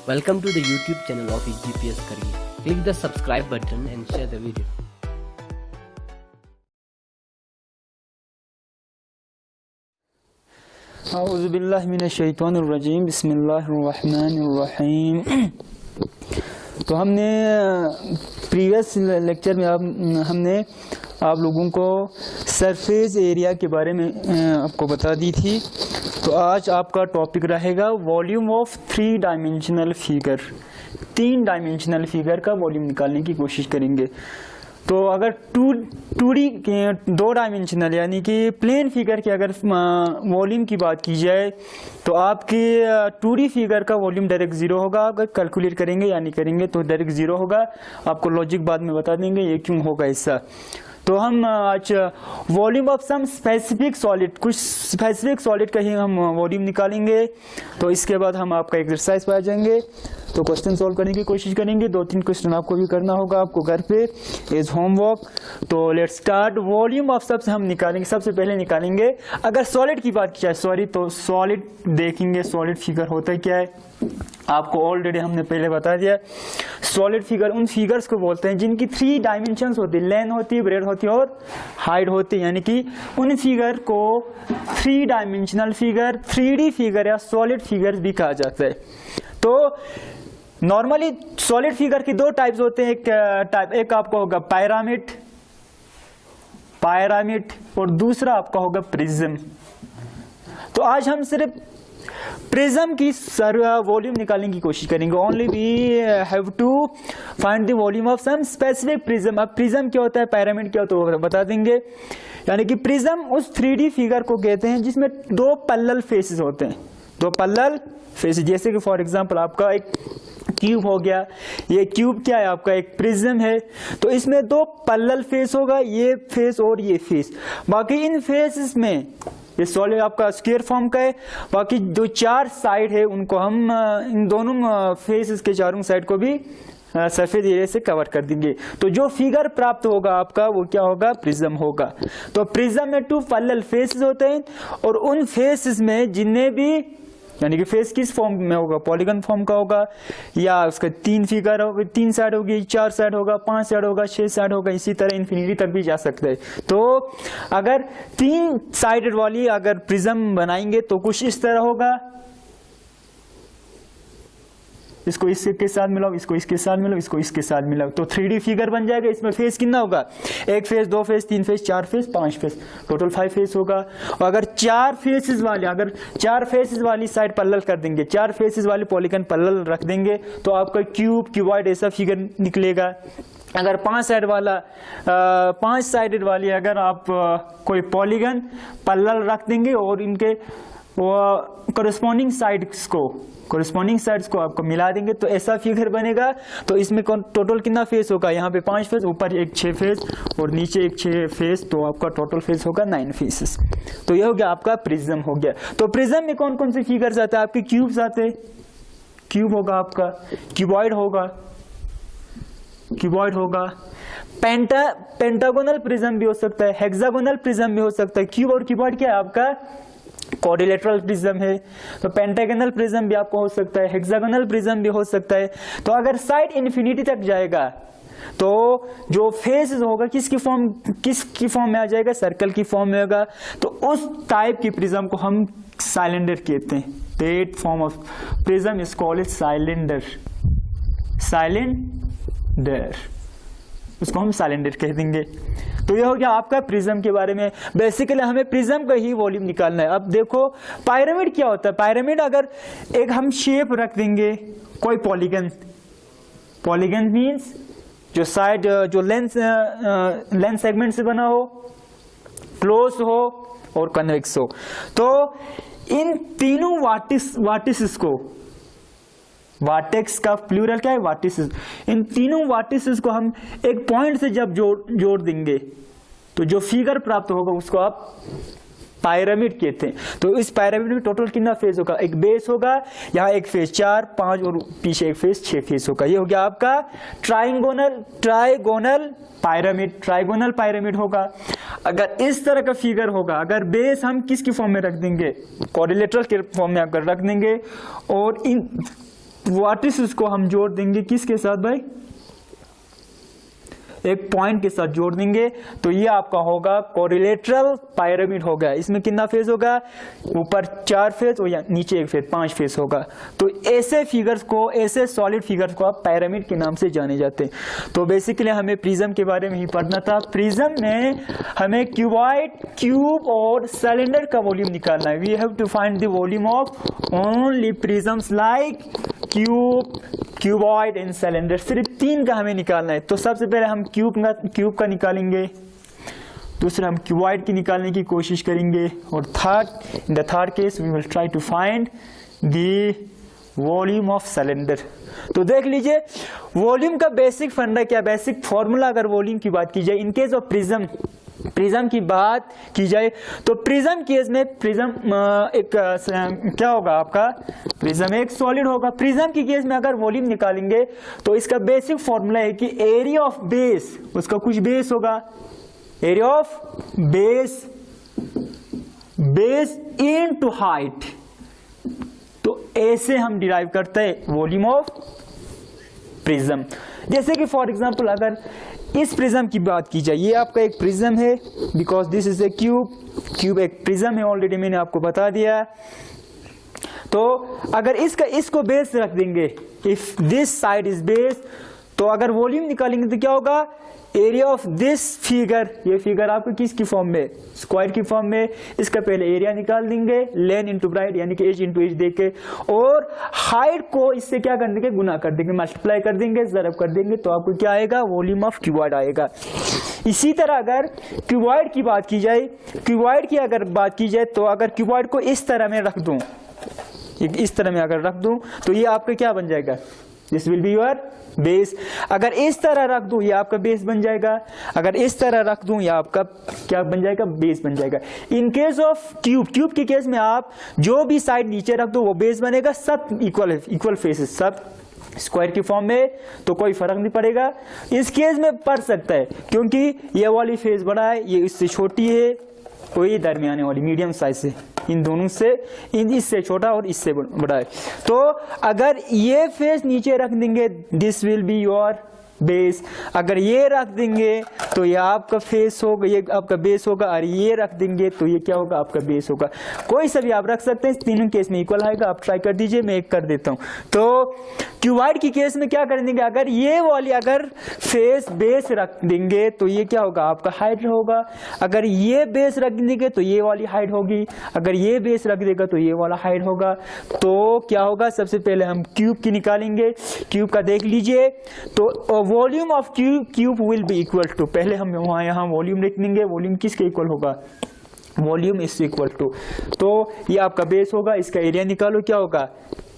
Welcome to the YouTube channel of EGPS Career. Click the subscribe button and share the video. औज़ु बिल्लाहि मिनश्शैतानिर्रजीम बिस्मिल्लाहिर्रहमानिर्रहीम। तो हमने previous lecture में हमने आप लोगों को सरफेस एरिया के बारे में आपको बता दी थी। तो आज आपका टॉपिक रहेगा volume of 3 dimensional figure. 3 dimensional figure का वॉल्यूम निकालने की कोशिश करेंगे। तो अगर 2D के 2 डायमेंशनल यानी कि प्लेन फिगर की अगर वॉल्यूम की बात की जाए तो आपके 2D फिगर का वॉल्यूम डायरेक्ट 0 होगा। अगर कैलकुलेट करेंगे या नहीं करेंगे तो डायरेक्ट 0 होगा। आपको लॉजिक बाद में बता देंगे ये क्यों होगा ऐसा। तो हम आज volume of some specific solid, कुछ स्पेसिफिक सॉलिड का ही हम वॉल्यूम निकालेंगे। तो इसके बाद हम आपका एक्सरसाइज पर आ जाएंगे। तो क्वेश्चन सॉल्व करने की कोशिश करेंगे। 2-3 क्वेश्चन आपको भी करना होगा आपको घर पे एज होमवर्क। तो लेट्स स्टार्ट। वॉल्यूम ऑफ सबसे हम निकालेंगे, सबसे पहले निकालेंगे अगर सॉलिड की बात की जाए तो सॉलिड देखेंगे। सॉलिड फिगर होता है क्या है आपको ऑलरेडी हमने पहले बता दिया। सॉलिड फिगर उन फिगर्स को बोलते हैं जिनकी 3 डायमेंशंस होती है, लेंथ होती है, ब्रेड होती है और हाइट होती है। यानी कि उन फिगर को 3 डायमेंशनल फिगर, 3D फिगर या सॉलिड फिगर भी कहा जाता है। तो नॉर्मली सॉलिड फिगर की 2 टाइप्स होते हैं। एक आपका होगा पायरामिड और दूसरा आपका होगा प्रिज्म। तो आज हम सिर्फ प्रिज्म की वॉल्यूम निकालने की कोशिश करेंगे। Only we have to find the volume of some specific prism. अब प्रिज्म क्या होता है, पिरामिड क्या होता है वो बता देंगे। यानी कि प्रिज्म उस 3D फिगर को कहते हैं जिसमें 2 पैरेलल फेसेस होते हैं। 2 पैरेलल फेसेस, जैसे कि फॉर एग्जांपल आपका एक क्यूब हो गया। ये क्यूब क्या है आपका एक प्रिज्म है। तो इसमें 2 पैरेलल फेस होगा, ये फेस और ये फेस। बाकी इन फेसेस में ये सॉलिड आपका स्क्वायर फॉर्म का है। बाकी जो 4 साइड है उनको हम इन दोनों फेसेस के चारों साइड को भी सरफेस एरिया से कवर कर देंगे। तो जो फिगर प्राप्त होगा आपका वो क्या होगा, प्रिज्म होगा। तो प्रिज्म में 2 पैरेलल फेसेस होते हैं और उन फेसेस में जितने भी यानी कि फेस किस फॉर्म में होगा, पॉलीगन फॉर्म का होगा या उसका 3 फिगर होगा, 3 साइड होगी, 4 साइड होगा, 5 साइड होगा, 6 साइड होगा, इसी तरह इन्फिनिटी तक भी जा सकता है। तो अगर 3 साइडेड वाली अगर प्रिज्म बनाएंगे तो कुछ इस तरह होगा। इसको इसके साथ मिलाओ, इसको इसके साथ मिलाओ, इसको इसके साथ मिलाओ तो 3D फिगर बन जाएगा। इसमें फेस कितना होगा, 1 face, 2 face, 3 face, 4 face, 5 face, total 5 face होगा। और अगर 4 फेसेस वाली साइड पैरेलल कर देंगे, 4 फेसेस वाली पॉलीगन पैरेलल रख देंगे तो आपका क्यूब, क्यूबॉइड ऐसा फिगर निकलेगा। अगर 5 साइडेड वाली अगर आप कोई पॉलीगन पैरेलल रख देंगे और इनके कॉरेस्पॉन्डिंग साइड्स को आपको मिला देंगे तो ऐसा फिगर बनेगा। तो इसमें टोटल कितना फेस होगा, यहाँ पे 5 फेस, ऊपर एक 6 फेस और नीचे एक 6 फेस। तो आपका टोटल फेस होगा 9 फेसेस। तो ये हो गया आपका प्रिज्म हो गया। तो प्रिज्म में कौन कौन से फिगर्स आते हैं, आपके क्यूब्स आते हैं। क्यूब होगा आपका, क्यूबॉइड होगा, पेंटागोनल प्रिज्म भी हो सकता है, हेक्सागोनल प्रिज्म भी हो सकता है। क्यूब और क्यूबॉइड क्या है आपका क्वाड्रिलेटरल प्रिज्म है। तो पेंटागोनल प्रिज्म भी आपको हो सकता है, हेक्सागोनल प्रिज्म भी हो सकता है। तो अगर साइड इन्फिनिटी तक जाएगा तो जो फेस होगा किसकी फॉर्म में आ जाएगा, सर्कल की फॉर्म में होगा। तो उस टाइप की प्रिज्म को हम साइलेंडर कहते हैं। That form of prism is called cylinder. उसको हम साइलेंडर कह देंगे। तो ये हो गया आपका प्रिज्म के बारे में। बेसिकली हमें प्रिज्म का ही वॉल्यूम निकालना है। अब देखो पिरामिड क्या होता है। पिरामिड अगर एक हम शेप रख देंगे, कोई पॉलीगन मीन्स जो साइड जो लेंथ सेगमेंट से बना हो, क्लोज हो और कन्वेक्स हो। तो इन तीनों वाटिसेस को, वार्टेक्स का प्लूरल क्या है, वार्टिसेस। इन तीनों वार्टिसेस को हम एक पॉइंट से जब जोड़ देंगे तो जो फिगर प्राप्त होगा उसको आप पिरामिड कहते हैं। तो इस पिरामिड में टोटल कितना फेस होगा, एक बेस होगा, यहाँ एक फेस 4, 5 और पीछे एक फेस 6 फेस होगा। ये हो गया आपका ट्राइगोनल पिरामिड होगा। अगर इस तरह का फिगर होगा, अगर बेस हम किसकी फॉर्म में रख देंगे, क्वाड्रिलेटरल के फॉर्म में अगर रख देंगे और वर्टिसेस को हम जोड़ देंगे किसके साथ भाई, एक पॉइंट के साथ जोड़ देंगे, तो ये आपका होगा कोरिलेटरल पिरामिड हो गया। इसमें कितना फेस होगा, ऊपर 4 फेस और या नीचे 1 फेस, 5 फेस होगा। तो ऐसे फिगर्स को, ऐसे सॉलिड फिगर्स को आप पिरामिड के नाम से जाने जाते हैं। तो बेसिकली हमें प्रिज्म के बारे में ही पढ़ना था। प्रिज्म में हमें क्यूबॉइड, क्यूब और सिलेंडर का वॉल्यूम निकालना है। We have to find the volume of only prisms like cube, cuboid and cylinder. सिर्फ 3 का हमें निकालना है। तो सबसे पहले हम क्यूब का निकालेंगे, दूसरा हम क्यूबॉइड की निकालने की कोशिश करेंगे, और in the third case we will try to find the volume of cylinder. तो देख लीजिए वॉल्यूम का बेसिक फंडा क्या, बेसिक फॉर्मूला अगर वॉल्यूम की बात की जाए इन केस ऑफ प्रिज्म की बात की जाए, तो प्रिज्म केस में प्रिज्म एक क्या होगा आपका, प्रिज्म एक सॉलिड होगा। प्रिज्म की केस में अगर वॉल्यूम निकालेंगे तो इसका बेसिक फॉर्मूला है कि एरिया ऑफ बेस, उसका कुछ बेस होगा, area of base into height. तो ऐसे हम डिराइव करते हैं वॉल्यूम ऑफ प्रिज्म। जैसे कि फॉर एग्जांपल अगर इस प्रिज्म की बात की जाए, ये आपका एक प्रिज्म है, because this is a cube एक प्रिज्म है, ऑलरेडी मैंने आपको बता दिया। तो अगर इसको बेस रख देंगे, if this side is base, तो अगर वॉल्यूम निकालेंगे तो क्या होगा, एरिया ऑफ दिस फिगर, ये फिगर आपको किसकी फॉर्म में, स्क्वायर की फॉर्म में। इसका पहले एरिया निकाल देंगे, लेंथ इंटू ब्राइट यानी कि एज इंटू एज देके, और हाइट को इससे क्या कर देंगे, गुना कर देंगे, मल्टीप्लाई कर देंगे, ज़रब कर देंगे, तो आपको क्या आएगा, वॉल्यूम ऑफ क्यूबॉइड आएगा। इसी तरह अगर क्यूबॉइड की बात की जाए, क्यूबॉइड की अगर बात की जाए, तो अगर क्यूबॉइड को इस तरह में रख दूं, इस तरह में अगर रख दूं, तो ये आपका क्या बन जाएगा, this will be your base. अगर इस तरह रख दूं ये आपका बेस बन जाएगा, अगर इस तरह रख दूं ये आपका क्या बन जाएगा, बेस बन जाएगा। इन केस ऑफ क्यूब के केस में आप जो भी साइड नीचे रख दो वो बेस बनेगा, सब इक्वल फेसेस, सब स्क्वायर की फॉर्म में, तो कोई फर्क नहीं पड़ेगा। इस केस में पड़ सकता है क्योंकि ये वाली फेस बड़ा है, ये इससे छोटी है, कोई दरमियाने वाली मीडियम साइज से, इन दोनों से, इससे छोटा और इससे बड़ा है। तो अगर ये फेस नीचे रख देंगे, this will be your base. अगर ये रख देंगे तो ये आपका फेस होगा, ये आपका बेस होगा, और ये रख देंगे तो ये क्या होगा, आपका बेस होगा। कोई सा भी आप रख सकते हैं, तीनों केस में इक्वल आएगा। आप ट्राई कर दीजिए, मैं एक कर देता हूं। तो क्यूबॉइड की केस में क्या कर देंगे, अगर ये वाली अगर फेस बेस रख देंगे तो ये क्या होगा, आपका हाइट होगा। अगर ये बेस रख देंगे तो ये वाली हाइट होगी, अगर ये बेस रख देगा तो ये वाला हाइट होगा। तो क्या होगा, सबसे पहले हम क्यूब की निकालेंगे। क्यूब का देख लीजिए, तो volume of cube will be equal to, पहले हम यहाँ वॉल्यूम लिख देंगे, वॉल्यूम किसके इक्वल होगा, वॉल्यूम इज इक्वल टू, तो ये आपका बेस होगा, इसका एरिया निकालो, क्या होगा,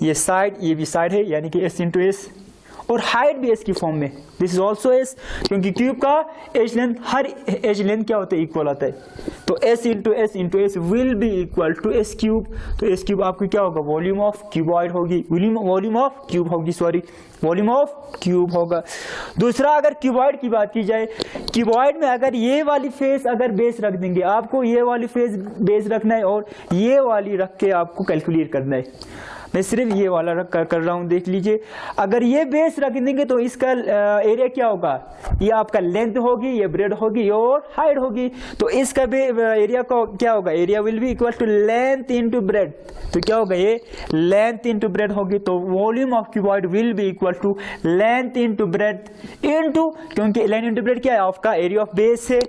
ये साइड, ये भी साइड है यानी कि एस इंटू एस, और हाइट भी एस की फॉर्म में, दिस इज ऑल्सो एस, क्योंकि क्यूब का एज लेंथ, हर एज लेंथ क्या होता है, इक्वल आता है। तो s into s will be equal to s cube. तो एस क्यूब आपकी क्या होगा, वॉल्यूम ऑफ क्यूबॉइड होगी, वॉल्यूम ऑफ क्यूब होगी, सॉरी वॉल्यूम ऑफ क्यूब होगा। दूसरा अगर क्यूबॉइड की बात की जाए, क्यूबॉइड में अगर ये वाली फेस अगर बेस रख देंगे, आपको ये वाली फेस बेस रखना है और ये वाली रख के आपको कैलकुलेट करना है। मैं सिर्फ ये वाला कर रहा हूँ, देख लीजिए। अगर ये बेस रख देंगे तो इसका एरिया क्या होगा, ये आपका लेंथ होगी, ये ब्रेड होगी और हाइट होगी। तो इसका एरिया को क्या होगा, area will be equal to length into breadth. तो क्या होगा, ये लेंथ इनटू ब्रेड होगी। तो volume of cuboid will be equal to length into breadth into, क्योंकि लेंथ इनटू ब्रेड क्या है, आपका एरिया ऑफ बेस है,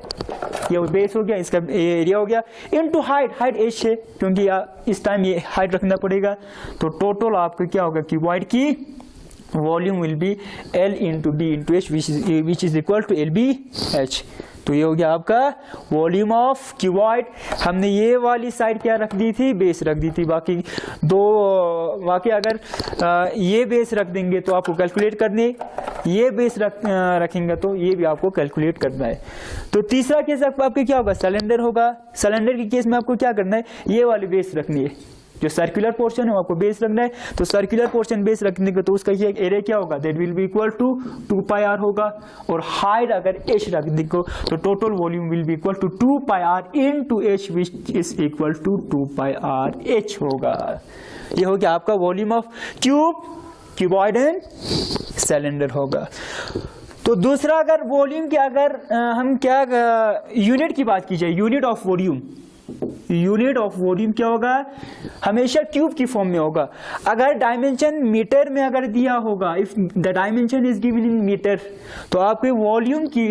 ये बेस हो गया, इसका एरिया हो गया, इनटू हाइट, हाइट एच है, क्योंकि इस टाइम ये हाइट रखना पड़ेगा। तो टोटल आपका क्या होगा, क्यूबॉइड की volume will be L into D into H, which is equal to LBH। तो ये हो गया आपका वॉल्यूम ऑफ क्यूबॉइड। हमने ये वाली साइड क्या रख दी थी, बेस रख दी थी। बाकी अगर ये बेस रख देंगे तो आपको कैलकुलेट करने, ये बेस रखेंगे तो ये भी आपको कैलकुलेट करना है। तो तीसरा केस आपके क्या होगा, सिलेंडर होगा। सिलेंडर के केस में आपको क्या करना है, ये वाली बेस रखनी है, जो सर्कुलर पोर्शन है आपको बेस रखना है। तो सर्कुलर पोर्शन बेस रखने का तो उसका एरिया क्या होगा, that will be equal to 2πr होगा। और हाइट अगर h रख देंगे तो total volume will be equal to 2πr into h, which is equal to 2πrh होगा। ये हो गया आपका volume of cube, cuboid cylinder होगा। तो दूसरा, अगर वॉल्यूम की अगर हम क्या यूनिट की बात की जाए, unit of volume, unit of volume क्या होगा, हमेशा क्यूब की फॉर्म में होगा। अगर डायमेंशन मीटर में अगर दिया होगा, if the dimension is given in metre, तो आपके वॉल्यूम की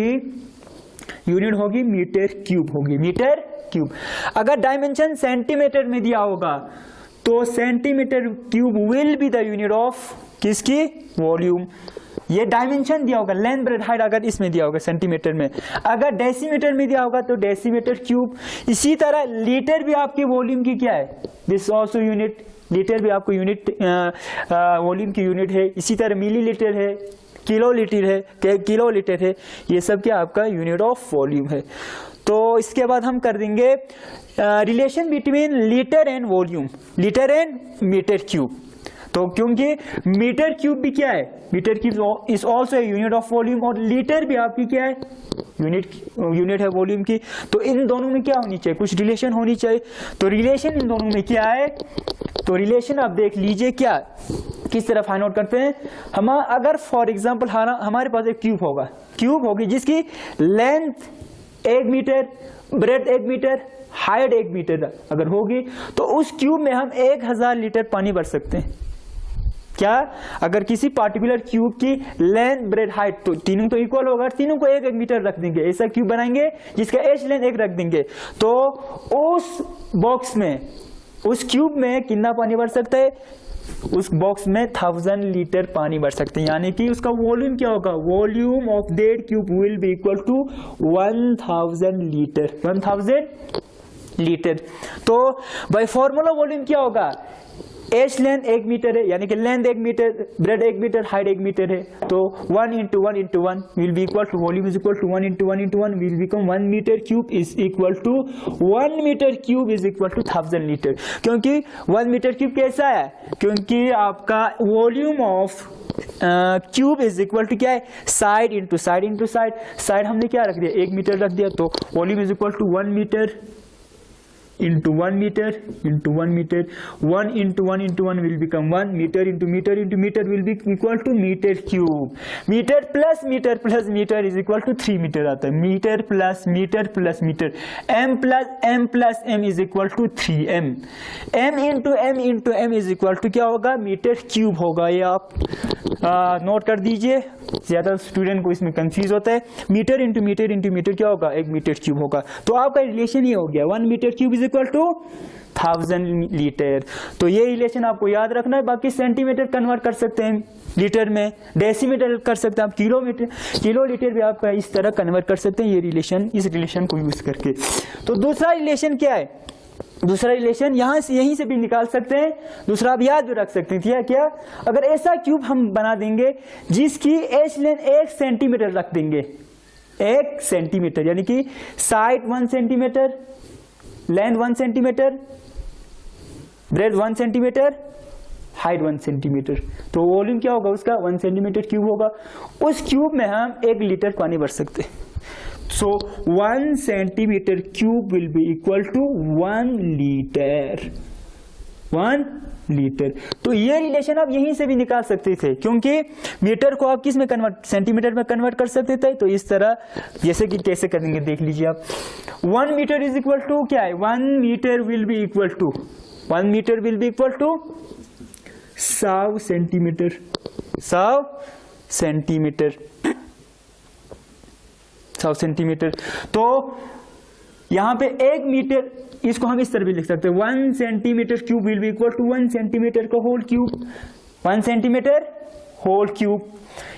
यूनिट होगी मीटर क्यूब होगी, मीटर क्यूब। अगर डायमेंशन सेंटीमीटर में दिया होगा तो centimetre cube will be the unit of किसकी, वॉल्यूम। ये डायमेंशन दिया होगा, लेंथ ब्रेड हाइट अगर इसमें दिया होगा सेंटीमीटर में, अगर डेसीमीटर में दिया होगा तो डेसीमीटर क्यूब। इसी तरह लीटर भी आपके वॉल्यूम की क्या है, दिस आल्सो यूनिट, लीटर भी आपको यूनिट वॉल्यूम की यूनिट है। इसी तरह मिलीलीटर है, किलोलीटर है, किलोलीटर है, ये सब क्या आपका यूनिट ऑफ वॉल्यूम है। तो इसके बाद हम कर देंगे relation between litre and volume, litre and metre cube. तो क्योंकि मीटर क्यूब भी क्या है, metre cube is also unit of volume, और लीटर भी आपकी क्या है, यूनिट है वॉल्यूम की। तो इन दोनों में क्या होनी चाहिए, कुछ रिलेशन होनी चाहिए। तो रिलेशन इन दोनों में क्या है, तो रिलेशन आप देख लीजिए क्या, किस तरह फाइंड आउट करते हैं हम। अगर फॉर एग्जांपल हमारे पास एक क्यूब होगा, क्यूब होगी जिसकी length 1 metre, breadth 1 metre, height 1 metre अगर होगी, तो उस क्यूब में हम 1000 लीटर पानी भर सकते हैं। क्या, अगर किसी पार्टिकुलर क्यूब की लेंथ ब्रेड हाइट, तो तीनों तो इक्वल होगा, तीनों को 1-1 मीटर रख देंगे, ऐसा क्यूब बनाएंगे जिसका एच लेंथ 1 रख देंगे, तो उस बॉक्स में, उस क्यूब में कितना पानी भर सकता है, उस बॉक्स में 1000 लीटर पानी भर सकते हैं। यानी कि उसका वॉल्यूम क्या होगा, volume of that cube will be equal to 1000 litre, 1000 litre. तो बाय फॉर्मूला वॉल्यूम क्या होगा, एच लेंथ 1 मीटर है, यानी कि length 1 metre, breadth 1 metre, height 1 metre है, तो 1 into 1 into 1 will be equal to volume is equal to 1 into 1 into 1 will become 1 meter cube is equal to 1 meter cube is equal to 1000 litre. क्योंकि 1 metre cube कैसा है, क्योंकि आपका volume of cube is equal to क्या है, side into side into side, side हमने क्या रख दिया, 1 मीटर रख दिया, तो volume is equal to 1 metre into 1 meter into 1 meter, 1 into 1 into 1 will become 1 meter into meter into meter will be equal to meter cube। meter plus meter is equal to 3 meter आता है, meter plus meter, m plus m is equal to 3m, m into m is equal to क्या होगा, metre cube होगा। ये आप note कर दीजिए, ज्यादा स्टूडेंट को इसमें कंफ्यूज होता है। मीटर इंटू मीटर क्या होगा, 1 मीटर क्यूब होगा। तो आपका रिलेशन ये हो गया, 1 metre cube is equal to 1000 litre. तो ये रिलेशन आपको याद रखना है। बाकी सेंटीमीटर कन्वर्ट कर सकते हैं लीटर में, डेसीमीटर कर सकते हैं आप, किलोलीटर भी आप इस तरह कन्वर्ट कर सकते हैं, ये रिलेशन, इस रिलेशन को यूज करके। तो दूसरा रिलेशन क्या है, दूसरा रिलेशन यहीं से भी निकाल सकते हैं, दूसरा आप याद भी रख सकते हैं। क्या, अगर ऐसा क्यूब हम बना देंगे जिसकी एच लेंथ 1 सेंटीमीटर रख देंगे, 1 सेंटीमीटर, यानी कि side 1 centimetre, length 1 centimetre, bread 1 centimetre, height 1 centimetre, तो वॉल्यूम क्या होगा उसका, 1 सेंटीमीटर क्यूब होगा। उस क्यूब में हम 1 लीटर पानी भर सकते हैं। So 1 centimeter cube will be equal to 1 liter, 1 litre. तो ये रिलेशन आप यहीं से भी निकाल सकते थे, क्योंकि मीटर को आप किस में कन्वर्ट, सेंटीमीटर में कन्वर्ट कर सकते थे। तो इस तरह, जैसे कि कैसे करेंगे देख लीजिए आप। 1 मीटर इज इक्वल टू क्या है, 1 metre will be equal to 1 metre will be equal to 100 centimetre, 100 centimetre, 100 centimetre. तो यहां पे 1 मीटर, इसको हम इस तरह भी लिख सकते हैं, 1 centimetre cube will be equal to 1 centimetre का whole cube, 1 centimetre whole cube.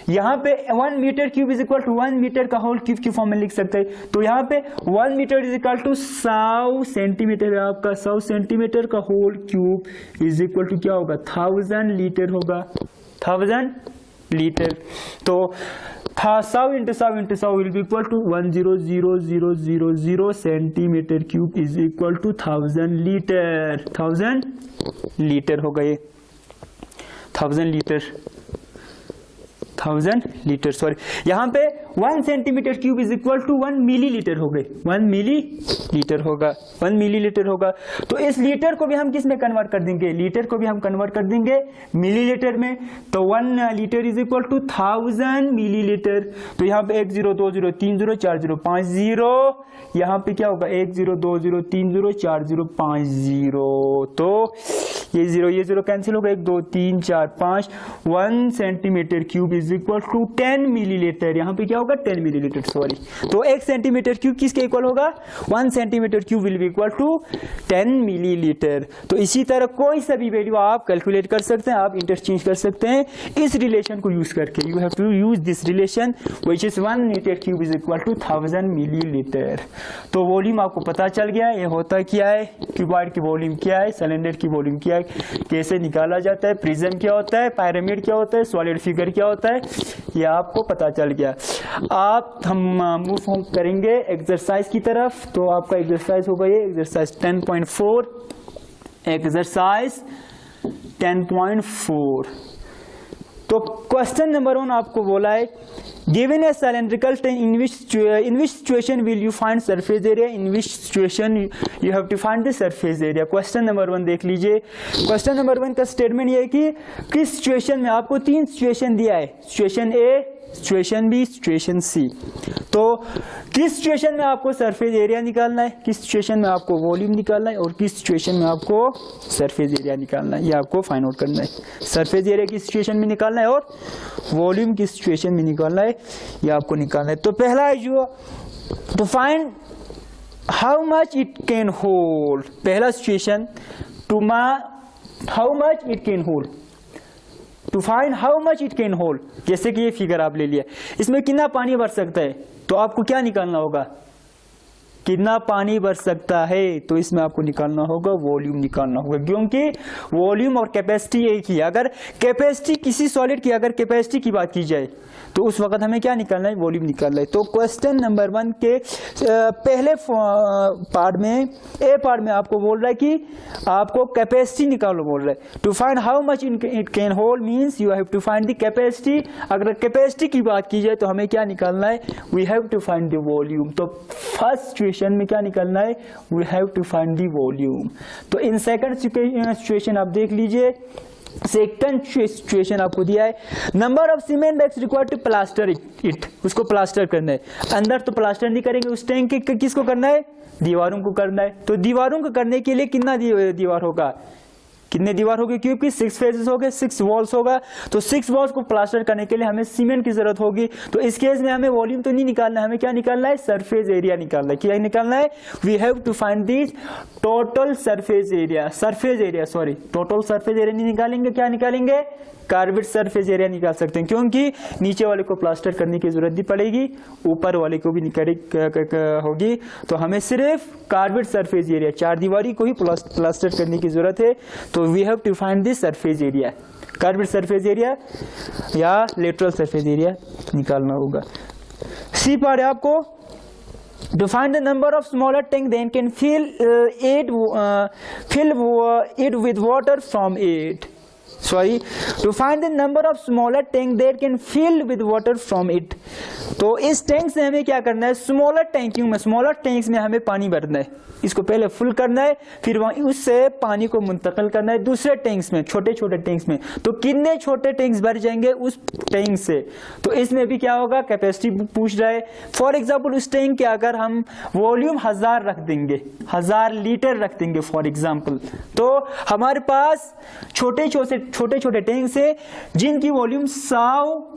यहां पे 1 metre cube is equal to 1 metre का होल क्यूब की फॉर्म में लिख सकते हैं। तो यहां पे 1 metre is equal to 100 centimetre है आपका, 100 सेंटीमीटर का whole cube is equal to क्या होगा, 1000 लीटर होगा, 1000 लीटर। तो 100 into 100 will be equal to 100,000 centimetre cube is equal to 1000 litre, 1000 litre हो गए, 1000 लीटर। 1000 लीटर, सॉरी यहाँ पे 1 centimetre cube is equal to 1 millilitre हो गए, 1 मिलीलीटर होगा, 1 मिलीलीटर होगा। तो इस लीटर को भी हम किस में कन्वर्ट कर देंगे, लीटर को भी हम कन्वर्ट कर देंगे मिलीलीटर में। तो 1 litre is equal to 1000 millilitre. तो यहाँ पे 1 0 2 0 3 0 4 0 5 0, यहाँ पे क्या होगा 1 0 2 0 3 0 4 0 5 0। तो ये 0 कैंसिल होगा, 1 2 3 4 5, 1 centimetre cube is equal to 10 millilitre. यहाँ पे क्या होगा 10 मिलीलीटर, सॉरी। तो 1 सेंटीमीटर क्यूब किसके इक्वल होगा, 1 centimetre cube will be equal to 10 millilitre. तो इसी तरह कोई सा भी वैल्यू आप कैलकुलेट कर सकते हैं, आप इंटरचेंज कर सकते हैं इस रिलेशन को यूज करके। You have to use this relation which is 1 litre cube is equal to 1000 millilitre. तो वॉल्यूम आपको पता चल गया, ये होता क्या है, क्यूबॉइड की वॉल्यूम क्या है, सिलेंडर की वॉल्यूम क्या है, कैसे निकाला जाता है, प्रिज्म क्या होता है, पिरामिड क्या होता है, सॉलिड फिगर क्या होता है, ये आपको पता चल गया। हम मूव करेंगे एक्सरसाइज की तरफ। तो आपका एक्सरसाइज होगा ये एक्सरसाइज 10.4, एक्सरसाइज 10.4। तो क्वेश्चन नंबर 1 आपको बोला है given a cylindrical tank in which situation will you find surface area, in which situation you have to find the surface area। Question number 1 देख लीजिए। क्वेश्चन नंबर 1 का statement ये है कि किस सिचुएशन में, आपको 3 सिचुएशन दिया है, situation A, situation B, situation C. तो किस सिचुएशन में आपको सरफेस एरिया निकालना है, किस सिचुएशन में आपको वॉल्यूम निकालना है और किस सिचुएशन में आपको सरफेस एरिया निकालना है, ये आपको फाइंड आउट करना है। सरफेस एरिया किस सिचुएशन में निकालना है और वॉल्यूम किस सिचुएशन में निकालना है, ये आपको निकालना है। तो पहला है जो to find how much it can hold, पहला situation how much it can hold, to find how much it can hold. जैसे कि ये फिगर आप ले लिया, इसमें कितना पानी भर सकता है, तो आपको क्या निकालना होगा, कितना पानी भर सकता है, तो इसमें आपको निकालना होगा वॉल्यूम निकालना होगा, क्योंकि वॉल्यूम और कैपेसिटी एक ही है। अगर कैपेसिटी किसी सॉलिड की अगर कैपेसिटी की बात की जाए तो उस वक्त हमें क्या निकालना है, वॉल्यूम निकालना है। तो क्वेश्चन नंबर 1 के पहले पार्ट में, ए पार्ट में आपको बोल रहा है कि आपको कैपेसिटी निकालो बोल रहा है। To find how much it can hold means you have to find the capacity. अगर कैपेसिटी की बात की जाए तो हमें क्या निकालना है, we have to find the volume. तो फर्स्ट सिचुएशन में क्या निकालना है, we have to find the volume. तो इन सेकंड सिचुएशन आप देख लीजिए, सेकंड सिचुएशन आपको दिया है number of cement bags required to plaster it, उसको प्लास्टर करना है। अंदर तो प्लास्टर नहीं करेंगे, उस टैंक के किसको करना है, दीवारों को करना है। तो दीवारों को करने के लिए कितना दीवार होगा, कितने दीवार होगी, क्योंकि 6 फेजेस हो गए, 6 वॉल्स होगा। तो 6 वॉल्स को प्लास्टर करने के लिए हमें सीमेंट की जरूरत होगी। तो इस केस में हमें वॉल्यूम तो नहीं निकालना है, हमें क्या निकालना है, सरफेस एरिया निकालना है। क्या निकालना है, we have to find the total surface area, total surface area नहीं निकालेंगे, क्या निकालेंगे, कार्बेट सरफेस एरिया निकाल सकते हैं, क्योंकि नीचे वाले को प्लास्टर करने की जरूरत नहीं पड़ेगी, ऊपर वाले को भी होगी। तो हमें सिर्फ कार्बेट सरफेस एरिया, 4 दीवारी को ही प्लास्टर करने की जरूरत है। तो we have to find this surface area, curved surface area या लेटरल सरफेस एरिया निकालना होगा। सी पार्ट है आपको, to find the number of smaller tank then can fill it with water from it. To find the number of smaller tank that can fill with water from it. तो इस tank से हमें क्या करना है, smaller tanks में हमें पानी भरना है, इसको पहले फुल करना है, फिर वहीं उससे पानी को मुंतकिल करना है दूसरे टैंक्स में, छोटे छोटे टैंक्स में। तो कितने छोटे टैंक्स भर जाएंगे उस टैंक से, तो इसमें भी क्या होगा, कैपेसिटी पूछ रहा है। फॉर एग्जाम्पल उस टैंक के अगर हम वॉल्यूम 1000 रख देंगे, 1000 लीटर रख देंगे फॉर एग्जाम्पल, तो हमारे पास छोटे छोटे टैंक से जिनकी वॉल्यूम 100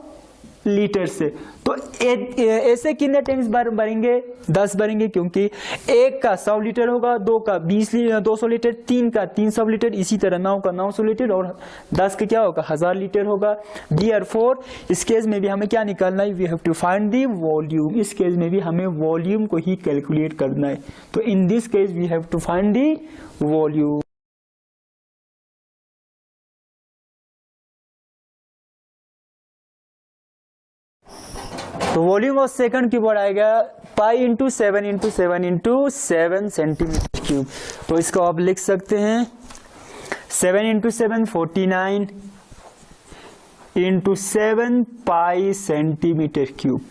लीटर से, तो ऐसे कितने टैंक्स भरेंगे, 10 भरेंगे, क्योंकि एक का 100 लीटर होगा, 2 का 200 लीटर, 3 का 300 लीटर, इसी तरह 9 का 900 लीटर और 10 का क्या होगा, 1000 लीटर होगा। Therefore इस केस में भी हमें क्या निकालना है, we have to find the volume. इस केस में भी हमें वॉल्यूम को ही कैलकुलेट करना है। तो in this case we have to find the volume. तो वॉल्यूम ऑफ सेकंड क्यूब आएगा pi into 7 into 7 into 7 centimetre cube. तो इसको आप लिख सकते हैं 7 into 7 49, into 7 pi centimetre cube.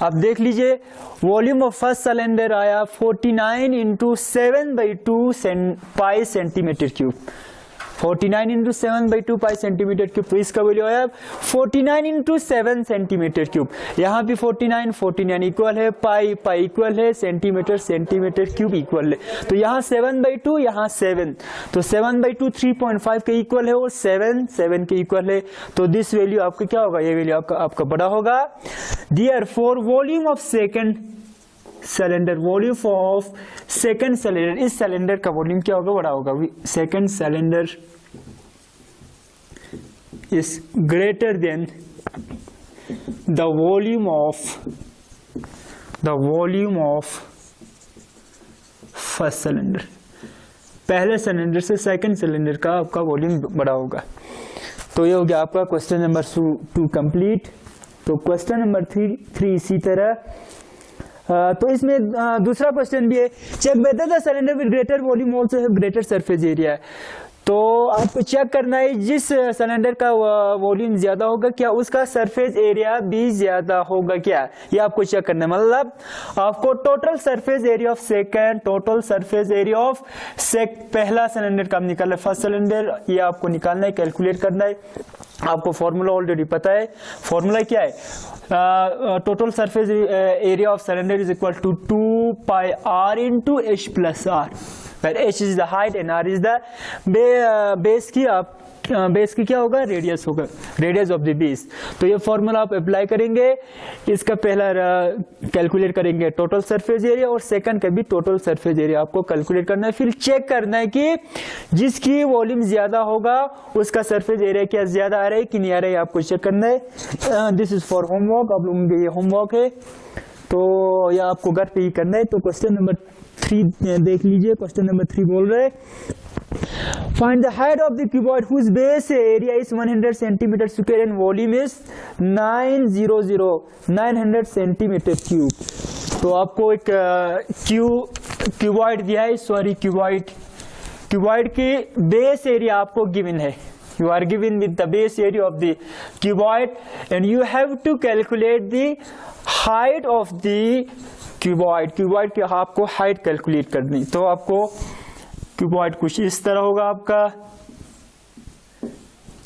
अब देख लीजिए वॉल्यूम ऑफ फर्स्ट सिलेंडर आया 49 into 7/2 pi centimetre cube. 49 into 7/2 pi centimetre cube, तो इसका वैल्यू आया 49 इंटू 7 सेंटीमीटर क्यूब। यहाँ भी 49 इक्वल है, पाई इक्वल है, सेंटीमीटर क्यूब इक्वल है। तो यहाँ 7/2, यहाँ 7, तो 7/2 3.5 के इक्वल है और 7 के इक्वल है। तो दिस वैल्यू आपका क्या होगा, ये वैल्यू आपका बड़ा होगा। Therefore volume of second cylinder, volume of second cylinder, इस सिलेंडर का वॉल्यूम क्या होगा, बड़ा होगा। Second cylinder is greater than the volume of first cylinder. पहले सिलेंडर से सेकंड सिलेंडर का आपका वॉल्यूम बड़ा होगा। तो ये हो गया आपका क्वेश्चन नंबर 2 कंप्लीट। तो क्वेश्चन नंबर 3 इसी तरह। तो इसमें दूसरा क्वेश्चन भी है, check whether the cylinder with greater volume also have greater surface area. तो आपको चेक करना है जिस सिलेंडर का वॉल्यूम ज्यादा होगा क्या उसका सरफेस एरिया भी ज्यादा होगा क्या, ये आपको चेक करना है। मतलब आपको total surface area of second, total surface area of पहला सिलेंडर का निकालना है, फर्स्ट सिलेंडर, ये आपको निकालना है, कैलकुलेट करना है। आपको फॉर्मूला ऑलरेडी पता है। फॉर्मूला क्या है, total surface area of cylinder is equal to 2 pi r into h plus r, where h is the height and r is the base की क्या होगा, रेडियस होगा, रेडियस ऑफ द बेस। तो ये फॉर्मूला आप apply करेंगे, इसका पहला कैलकुलेट करेंगे टोटल सरफेस एरिया और सेकंड का भी टोटल सरफेस एरिया आपको कैलकुलेट करना है। फिर चेक करना है कि जिसकी वॉल्यूम ज्यादा होगा उसका सरफेस एरिया क्या ज्यादा आ रहा है कि नहीं आ रहा है, आपको चेक करना है। दिस इज फॉर होमवर्क, आप लोगों के ये होमवर्क है, तो यह आपको घर पे ही करना है। तो क्वेश्चन नंबर 3 देख लीजिए। क्वेश्चन नंबर 3 बोल रहे find the height of the cuboid whose base area is 100 centimeter square and volume is 900 centimeter cube। तो आपको एक क्यूबॉइड दिया है, सॉरी क्यूबॉइड की बेस एरिया आपको गिवन है। You are given with the base area of the cuboid and you have to calculate the height of the cuboid। Cuboid की आपको हाइट कैलकुलेट करनी। तो आपको क्यूबॉइड कुछ इस तरह होगा आपका।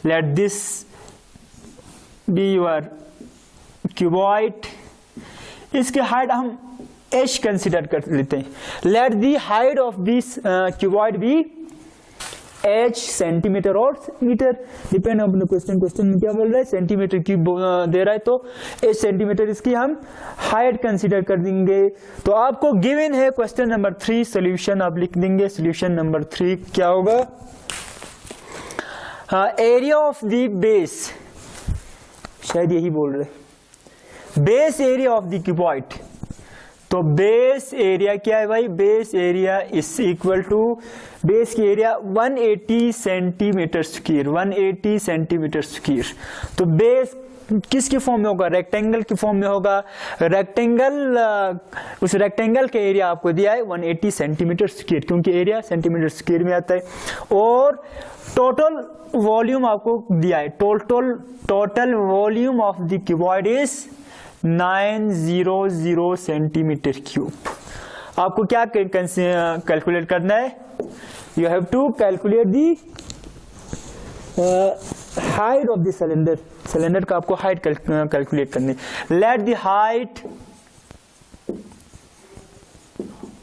Let this be your cuboid. इसके हाइट हम h कंसिडर कर लेते हैं। Let the height of this cuboid be h centimetre और metre, depend on the question में क्या बोल रहा है, सेंटीमीटर क्यूब दे रहा है तो h सेंटीमीटर इसकी हम हाइट कंसीडर कर देंगे। तो आपको गिवन है क्वेश्चन नंबर 3, सॉल्यूशन आप लिख देंगे। सॉल्यूशन नंबर 3 क्या होगा, एरिया ऑफ द बेस, शायद यही बोल रहे, base area of the cuboid. तो बेस एरिया क्या है भाई, base area is equal to, base की area 180 centimetre square, 180 centimetre square. तो बेस किसकी फॉर्म में होगा, रेक्टेंगल की फॉर्म में होगा। रेक्टेंगल, उस रेक्टेंगल का एरिया आपको दिया है 180 सेंटीमीटर स्क्वायर, क्योंकि एरिया सेंटीमीटर स्क्वायर में आता है। और टोटल वॉल्यूम आपको दिया है, total volume of the cuboid is 900 centimetre cube. आपको क्या कैलकुलेट करना है, you have to calculate the height of the cylinder. Cylinder का आपको हाइट कैलकुलेट करनी है। Let the height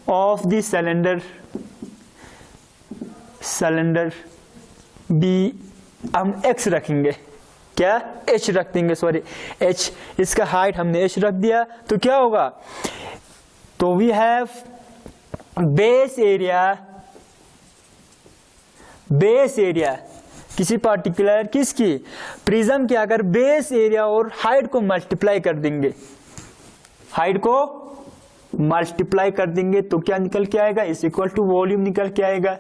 of the cylinder be, हम x रखेंगे, क्या h रख देंगे, सॉरी h, इसका हाइट हमने h रख दिया। तो क्या होगा, तो वी हैव बेस एरिया किसी पार्टिकुलर, किसकी, प्रिज्म के, अगर बेस एरिया और हाइट को मल्टीप्लाई कर देंगे, हाइट को मल्टीप्लाई कर देंगे तो क्या निकल के आएगा, इज इक्वल टू वॉल्यूम निकल के आएगा।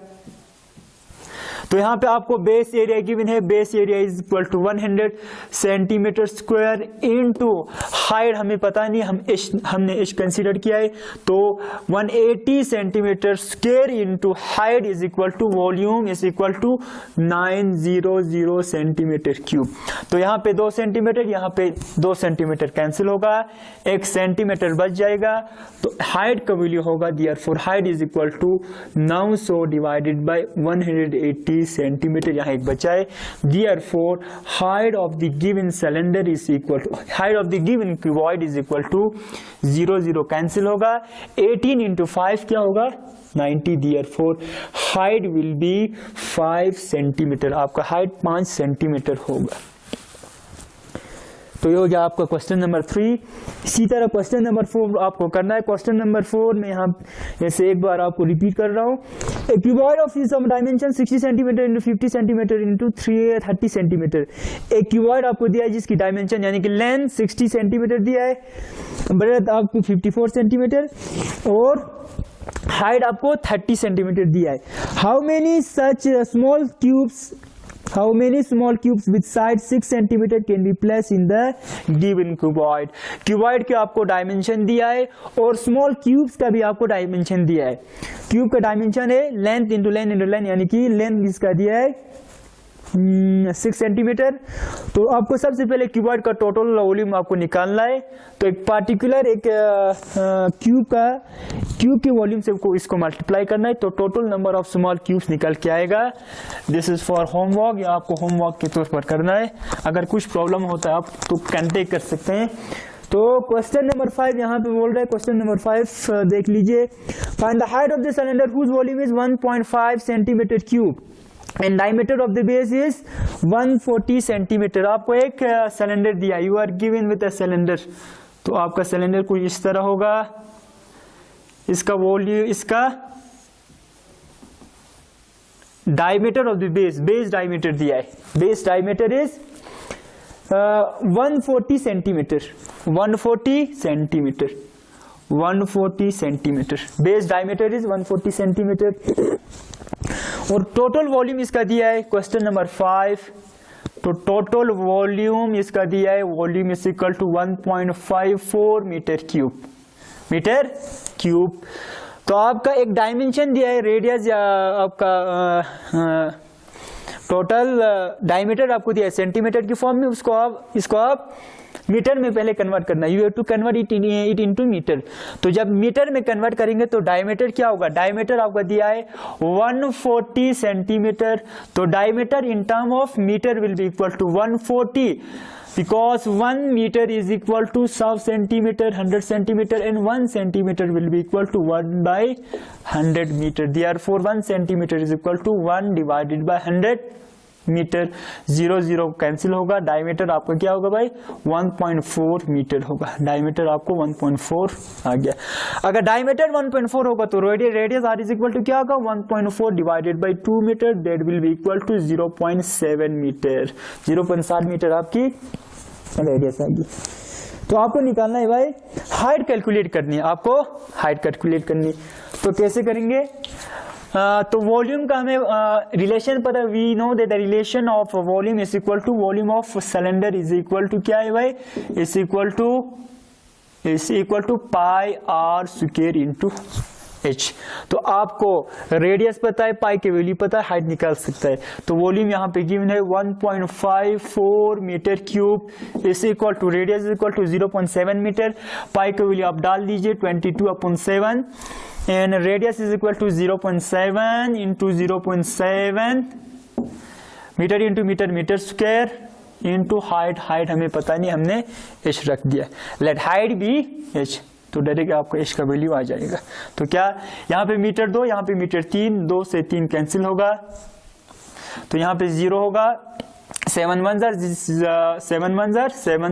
तो यहाँ पे आपको बेस एरिया गिवन है, base area is equal to 100 centimetre square into height हमें पता नहीं, हमने एच कंसीडर किया है, तो 180 centimetre square into height is equal to volume is equal to 900 centimetre cube. तो यहाँ पे 2 सेंटीमीटर, यहाँ पे 2 सेंटीमीटर कैंसिल होगा, 1 सेंटीमीटर बच जाएगा, तो हाइट का वैल्यू होगा therefore height is equal to 900 divided by 180 centimetre, यहाँ एक बचा है, therefore height of the given cylinder is equal to height of the given cuboid is equal to 0 cancel होगा, 18 इंटू 5 क्या होगा 90, therefore height will be 5 centimetre, आपका height 5 centimetre होगा। तो ये हो गया आपका क्वेश्चन नंबर 3। इसी तरह क्वेश्चन नंबर 4 आपको करना है। क्वेश्चन नंबर 4 में यहाँ जैसे एक बार आपको रिपीट कर रहा हूँ, a cuboid of some dimension 60 centimetre into 50 centimetre into 30 centimetre. एक क्यूबॉइड आपको दिया है जिसकी डायमेंशन यानी कि लेंथ 60 सेंटीमीटर दिया है, ब्रेड्थ आपको 54 सेंटीमीटर और हाइट आपको 30 सेंटीमीटर दिया है। How many small cubes with size 6 centimeter can be placed in the given cuboid? Cuboid के आपको डायमेंशन दिया है और स्मॉल क्यूब्स का भी आपको डायमेंशन दिया है। क्यूब का डायमेंशन है लेंथ इंटू लेंथ यानी कि लेंथ इसका दिया है 6 सेंटीमीटर। तो आपको सबसे पहले क्यूबॉइड का टोटल वॉल्यूम आपको निकालना है। तो एक पार्टिकुलर एक क्यूब के वॉल्यूम से इसको मल्टीप्लाई करना है, तो total number of small cubes निकल के आएगा। दिस इज फॉर होमवर्क, या आपको होमवर्क के तौर पर करना है। अगर कुछ प्रॉब्लम होता है आप तो कांटेक्ट कर सकते हैं। तो क्वेश्चन नंबर 5 यहाँ पे बोल रहा है, क्वेश्चन नंबर 5 देख लीजिए। Find the height of the cylinder whose volume is 1.5 centimetre cube and diameter of the base is 140 centimetre. आपको एक सिलेंडर दिया, you are given with a cylinder. तो आपका सिलेंडर कुछ इस तरह होगा, इसका वॉल्यूम, इसका diameter of the base diameter दिया है, base diameter is 140 centimetre, 140 centimetre, base diameter is 140 centimetre. और टोटल वॉल्यूम इसका दिया है क्वेश्चन नंबर 5। तो टोटल वॉल्यूम इसका दिया है, volume is equal to 1.54 metre cube. तो आपका एक डायमेंशन दिया है, रेडियस या आपका टोटल डायमीटर आपको दिया है सेंटीमीटर की फॉर्म में, इसको आप मीटर में पहले कन्वर्ट करना है। You have to convert it into metre. तो जब मीटर में कन्वर्ट करेंगे तो डायमीटर क्या होगा, डायमीटर आपका दिया है 140 सेंटीमीटर। तो diameter in term of metre will be equal to 140 because 1 meter is equal to 100 centimeter, 100 centimeter, and 1 centimeter will be equal to 1 by 100 meter. Therefore 1 centimeter is equal to 1 divided by 100 metre. 0 cancel होगा, diameter आपका क्या होगा भाई 1.4 metre होगा, diameter आपको 1.4 आ गया। अगर diameter 1.4 होगा तो radius r is equal to क्या होगा 1.4 divided by 2 metre, that will be equal to 0.7 metre. 0.7 metre आपकी रेडियस आएगी। तो आपको निकालना है भाई हाइट कैलकुलेट करनी है, आपको हाइट कैलकुलेट करनी है। तो कैसे करेंगे, तो वॉल्यूम का हमें रिलेशन पता है, we know that the relation of volume is equal to volume of cylinder is equal to क्या है भाई, is equal to pi r square into h. तो आपको रेडियस पता है, पाई की वैल्यू पता है, हाइट निकाल सकता है। तो वॉल्यूम यहाँ पे गिवन है 1.54 metre cube is equal to radius is equal to 0.7 metre, pi की वैल्यू आप डाल दीजिए 22/7 and radius is equal to 0.7 into 0.7 metre into metre square into height हमें पता नहीं, हमने h रख दिया, लेट हाइट बी h। तो डायरेक्ट आपका h का वैल्यू आ जाएगा। तो क्या यहाँ पे मीटर 2, यहाँ पे मीटर 3, 2 से 3 कैंसिल होगा, तो यहाँ पे 0 होगा, 7 1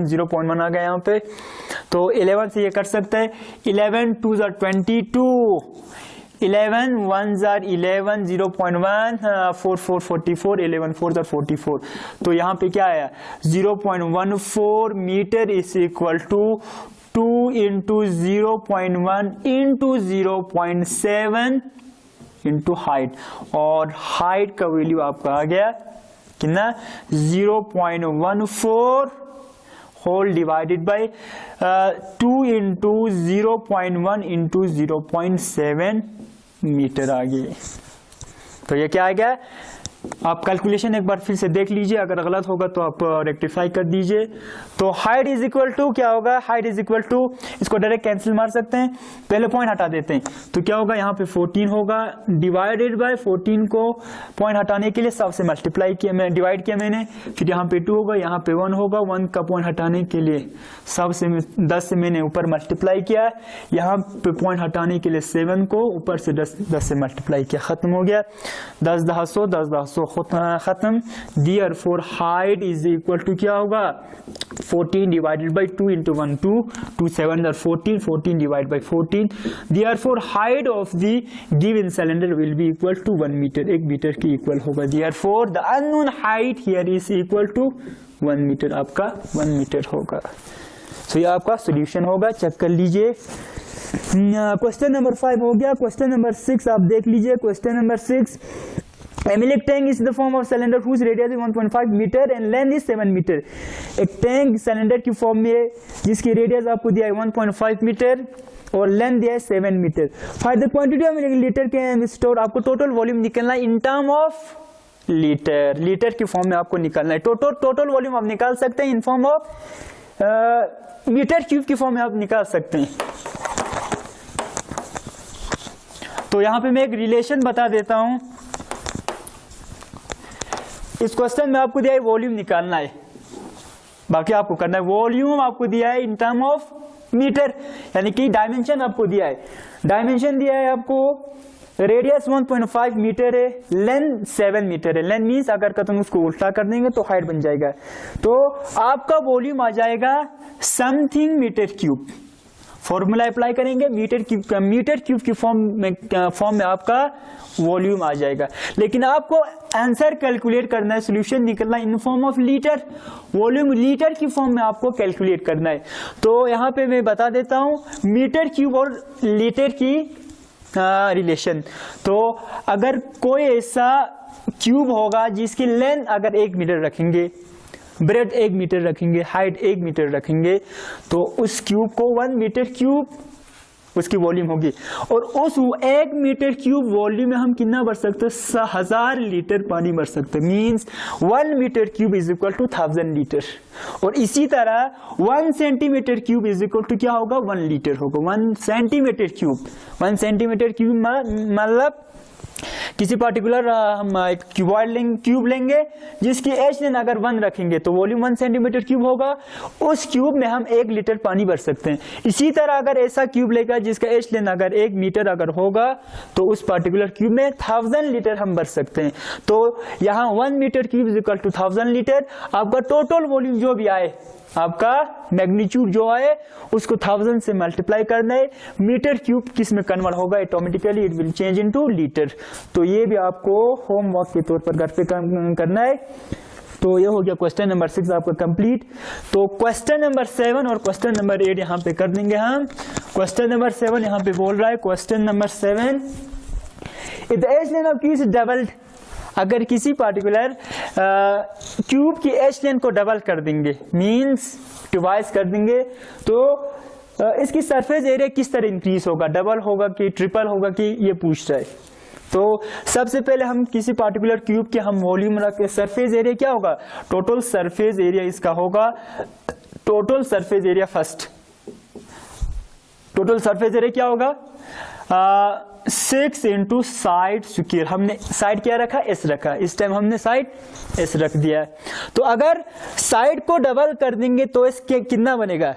0.1 आ गया यहाँ पे। तो 11 से ये कर सकते हैं, 11 2 22, 11 1 11, 0.1 4 4 44, 11 4 44। तो यहाँ पे क्या आया 0.14 metre is equal to 2 into 0.1 into 0.7 into height, और हाइट का वैल्यू आपका आ गया कितना 0.14 whole divided by 2 into 0.1 into 0.7 metre आ गई। तो ये क्या आ गया, आप कैलकुलेशन एक बार फिर से देख लीजिए, अगर गलत होगा तो आप रेक्टिफाई कर दीजिए। तो हाइट इज इक्वल टू क्या होगा, हाइट इज इक्वल टू, इसको डायरेक्ट कैंसिल मार सकते हैं, पहले पॉइंट हटा देते हैं तो क्या होगा, यहाँ पे 14 होगा डिवाइडेड बाय 14 को पॉइंट हटाने के लिए सबसे मल्टीप्लाई किया, मैं डिवाइड किया मैंने, फिर यहाँ पे 2 होगा, यहाँ पे 1 होगा, 1 का पॉइंट हटाने के लिए सबसे 10 से मैंने ऊपर मल्टीप्लाई किया, यहाँ पे पॉइंट हटाने के लिए 7 को ऊपर से 10 से मल्टीप्लाई किया, खत्म हो गया, 10 10 100 10 10 खत्म। Therefore height is equal to क्या होगा 14 divided by 2 into 1 2 2 7 are 14 14 divided by 14। Therefore height of the given cylinder will be equal to 1 meter, 1 metre की इक्वल होगा। Therefore the unknown height here is equal to 1 metre, आपका 1 metre होगा। तो ये आपका solution होगा, चेक कर लीजिए। क्वेश्चन नंबर 5 हो गया। क्वेश्चन नंबर 6 आप देख लीजिए। Question number 6, A milk tank is the form of cylinder whose radius is 1.5 metre and length is 7 metre. एक टैंक सिलेंडर की फॉर्म में जिसकी रेडियस आपको दिया है 1.5 मीटर और लेंथ दिया है 7 metre. Find the quantity of litre can store, आपको टोटल वॉल्यूम निकलना है in term of litre, litre की फॉर्म में आपको निकालना है। टोटल वॉल्यूम आप निकाल सकते हैं in form of metre cube की फॉर्म में आप निकाल सकते हैं। तो यहाँ पे मैं एक रिलेशन बता देता हूं। इस क्वेश्चन में आपको दिया है वॉल्यूम निकालना है, बाकी आपको करना है। वॉल्यूम आपको दिया है इन टर्म ऑफ मीटर, यानी कि डायमेंशन आपको दिया है, डायमेंशन दिया है आपको, रेडियस 1.5 मीटर है, लेंथ 7 मीटर है। लेंथ मीन्स अगर तुम उसको उल्टा कर देंगे तो हाइट बन जाएगा, तो आपका वॉल्यूम आ जाएगा something metre cube. Formula apply करेंगे मीटर क्यूब की फॉर्म में आपका वॉल्यूम आ जाएगा। लेकिन आपको आंसर कैलकुलेट करना है, सॉल्यूशन निकलना है इन form of litre, volume litre की फॉर्म में आपको कैलकुलेट करना है। तो यहाँ पे मैं बता देता हूँ मीटर क्यूब और लीटर की रिलेशन। तो अगर कोई ऐसा क्यूब होगा जिसकी लेंथ अगर 1 मीटर रखेंगे, ब्रेड 1 मीटर रखेंगे, हाइट 1 मीटर रखेंगे, तो उस क्यूब को 1 मीटर क्यूब उसकी वॉल्यूम होगी। और उस 1 मीटर क्यूब वॉल्यूम में हम कितना भर सकते हैं, 1000 लीटर पानी भर सकते हैं। Means 1 metre cube is equal to 1000 litre. और इसी तरह 1 centimetre cube is equal to क्या होगा, 1 लीटर होगा। 1 सेंटीमीटर क्यूब, 1 सेंटीमीटर क्यूब मतलब किसी पर्टिकुलर हम एक क्यूब लेंगे जिसकी एच लेन अगर 1 रखेंगे तो वॉल्यूम 1 सेंटीमीटर क्यूब होगा, उस क्यूब में हम 1 लीटर पानी भर सकते हैं। इसी तरह अगर ऐसा क्यूब लेगा जिसका एच लेन अगर 1 मीटर अगर होगा तो उस पर्टिकुलर क्यूब में 1000 लीटर हम भर सकते हैं। तो यहाँ 1 metre cube is equal to 1000 litre. आपका टोटल वॉल्यूम जो भी आए, आपका मैग्नीट्यूड जो आए उसको 1000 से मल्टीप्लाई करना है। मीटर क्यूब किस में कन्वर्ट होगा, automatically it will change into litre. तो ये भी आपको होमवर्क के तौर पर घर पे करना है। तो ये हो गया क्वेश्चन नंबर 6 आपका कंप्लीट। तो क्वेश्चन नंबर 7 और क्वेश्चन नंबर 8 यहाँ पे कर देंगे हम। क्वेश्चन नंबर 7 यहाँ पे बोल रहा है, question number 7, if the H lane of cube is doubled, अगर किसी पर्टिकुलर क्यूब की एच लेन को डबल कर देंगे, मींस ट्वाइस कर देंगे, तो इसकी सरफेस एरिया किस तरह इंक्रीज होगा, डबल होगा कि ट्रिपल होगा कि ये पूछ रहा है। तो सबसे पहले हम किसी पर्टिकुलर क्यूब के हम वॉल्यूम रख के सरफेस एरिया क्या होगा, टोटल सरफेस एरिया इसका होगा, total surface area first, total surface area क्या होगा 6 इंटू साइड स्क्वायर। हमने साइड क्या रखा, एस रखा, इस टाइम हमने साइड एस रख दिया है। तो अगर साइड को डबल कर देंगे तो इसके कितना बनेगा,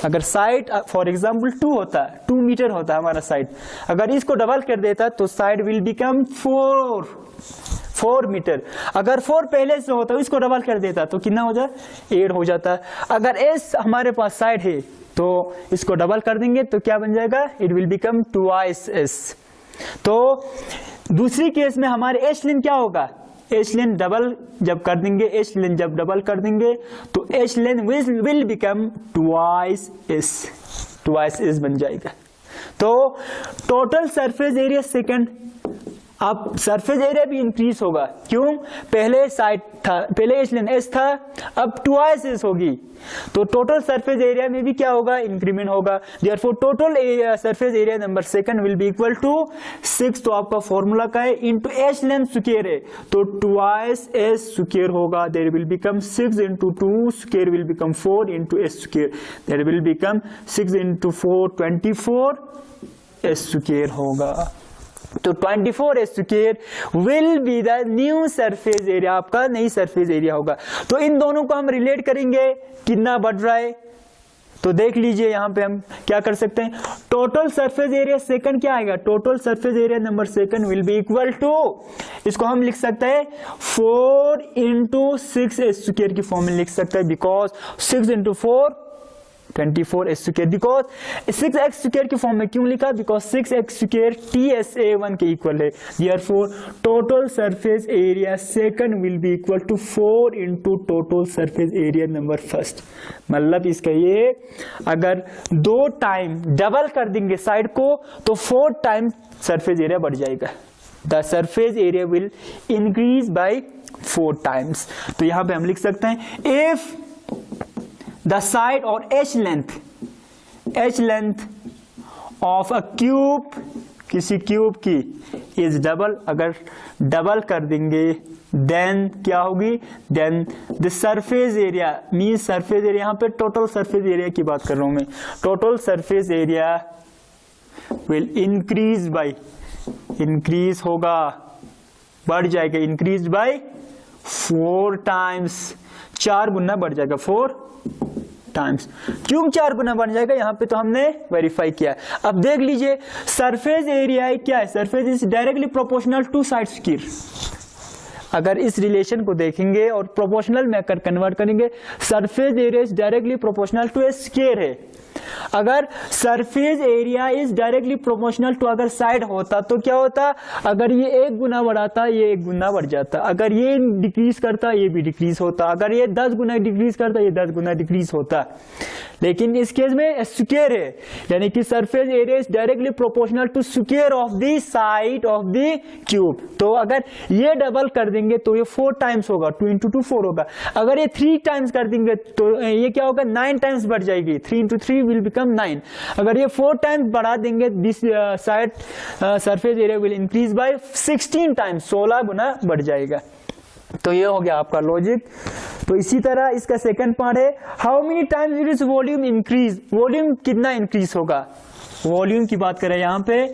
अगर साइड फॉर एग्जांपल 2 होता, 2 मीटर होता है हमारा साइड, अगर इसको डबल कर देता तो साइड विल बिकम 4 मीटर। अगर 4 पहले से होता इसको डबल कर देता तो कितना हो जाए, 8 हो जाता। अगर एस हमारे पास साइड है तो इसको डबल कर देंगे तो क्या बन जाएगा, it will become twice S. तो दूसरी केस में हमारे एच लेन क्या होगा, एच लेन डबल जब कर देंगे, एच लेन जब डबल कर देंगे तो H lane will become twice S बन जाएगा। तो टोटल सरफेस एरिया सेकंड अब सरफेस एरिया भी इंक्रीज होगा। क्यों? पहले साइड था, पहले एच लेंथ एस था, अब ट्वाइस एस होगी, तो टोटल सरफेस एरिया में भी क्या होगा? इंक्रीमेंट होगा। Therefore total surface area number second will be equal to 6, तो आपका फॉर्मूला का है इनटू एच लेंथ स्क्वायर है, तो ट्वाइस एस स्क्वायर होगा, there will become 6 into 2 square will become 4 into s square, there will become 6 into 4 24 s square होगा। तो 24 s square will be the new surface area, आपका नई surface area होगा। तो इन दोनों को हम रिलेट करेंगे, कितना बढ़ रहा है, तो देख लीजिए यहाँ पे हम क्या कर सकते हैं। टोटल सरफेस एरिया सेकंड क्या आएगा? Total surface area number second will be equal to, इसको हम लिख सकते हैं 4 into 6 एस स्क्वायर की फॉर्म में लिख सकते हैं, because 6 into 4 24 s square, because 6x square की फॉर्म में क्यों लिखा? बिकॉज 6x स्क्वायर TSA1 के इक्वल है। Therefore total surface area second will be equal to 4 into total surface area number first. मतलब इसका ये, अगर 2 टाइम डबल कर देंगे साइड को तो 4 टाइम सरफेस एरिया बढ़ जाएगा। The surface area will increase by 4 times। तो यहां पे हम लिख सकते हैं if the side or h length of a cube, किसी क्यूब की is double, अगर डबल कर देंगे then क्या होगी? then the surface area means surface area, यहाँ पे total surface area की बात कर रहा हूं मैं, total surface area will increase होगा, बढ़ जाएगा, increased by 4 times, 4 गुना बढ़ जाएगा, 4 टाइम्स। क्यों 4 गुना बढ़ जाएगा? यहाँ पे तो हमने वेरीफाई किया। अब देख लीजिए सरफेस एरिया क्या है? Surface is directly proportional to side square. अगर इस रिलेशन को देखेंगे और प्रोपोर्शनल में कर कन्वर्ट करेंगे, surface area is directly proportional to a square है। अगर surface area is directly proportional to अगर साइड होता तो क्या होता? अगर ये 1 गुना बढ़ाता, ये 1 गुना बढ़ जाता, अगर ये डिक्रीज करता, ये भी डिक्रीज होता, अगर ये 10 गुना डिक्रीज करता, ये 10 गुना डिक्रीज होता। लेकिन इस केस में स्क्वायर है, यानी कि surface area is directly proportional to square of the side of the cube. तो अगर ये डबल कर देंगे तो ये 4 टाइम्स होगा, 2 into 2 4 होगा। अगर ये 3 टाइम्स कर देंगे तो ये क्या होगा? 9 टाइम्स बढ़ जाएगी, 3 into 3 विल बिकम 9। अगर ये 4 टाइम्स बढ़ा देंगे, this side surface area will increase by 16 times, 16 गुना बढ़ जाएगा। तो ये हो गया आपका लॉजिक। तो इसी तरह इसका सेकंड पार्ट है, how many times will its volume increase, volume कितना इंक्रीज होगा? वॉल्यूम की बात करें यहाँ पे,